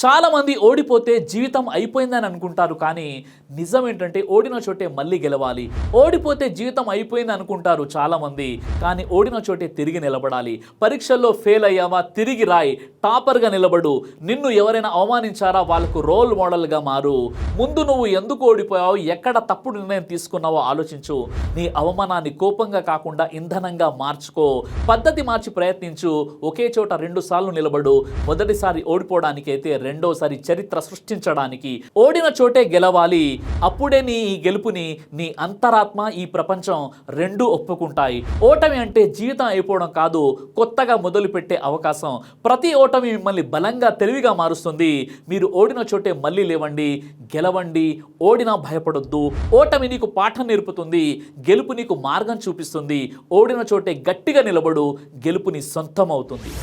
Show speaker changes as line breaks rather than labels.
చాలామంది ఓడిపోతే జీవితం అయిపోయిందని అనుకుంటారు. కానీ నిజం ఏంటంటే ఓడిన చోటే మళ్ళీ గెలవాలి. ఓడిపోతే జీవితం అయిపోయింది అనుకుంటారు చాలామంది. కానీ ఓడిన చోటే తిరిగి నిలబడాలి. పరీక్షల్లో ఫెయిల్ అయ్యావా, తిరిగి రాయి, టాపర్గా నిలబడు. నిన్ను ఎవరైనా అవమానించారా, వాళ్ళకు రోల్ మోడల్గా మారు. ముందు నువ్వు ఎందుకు ఓడిపోయావు, ఎక్కడ తప్పుడు నిర్ణయం తీసుకున్నావో ఆలోచించు. నీ అవమానాన్ని కోపంగా కాకుండా ఇంధనంగా మార్చుకో. పద్ధతి మార్చి ప్రయత్నించు. ఒకే చోట 2 సార్లు నిలబడు. మొదటిసారి ఓడిపోవడానికి అయితే రెండోసారి చరిత్ర సృష్టించడానికి. ఓడిన చోటే గెలవాలి. అప్పుడే నీ ఈ గెలుపుని నీ అంతరాత్మ, ఈ ప్రపంచం రెండూ ఒప్పుకుంటాయి. ఓటమి అంటే జీవితం అయిపోవడం కాదు, కొత్తగా మొదలుపెట్టే అవకాశం. ప్రతి ఓటమి మిమ్మల్ని బలంగా, తెలివిగా మారుస్తుంది. మీరు ఓడిన చోటే మళ్ళీ లేవండి, గెలవండి. ఓడినా భయపడొద్దు. ఓటమి నీకు పాఠం నేర్పుతుంది, గెలుపు నీకు మార్గం చూపిస్తుంది. ఓడిన చోటే గట్టిగా నిలబడు, గెలుపు నీ సొంతం అవుతుంది.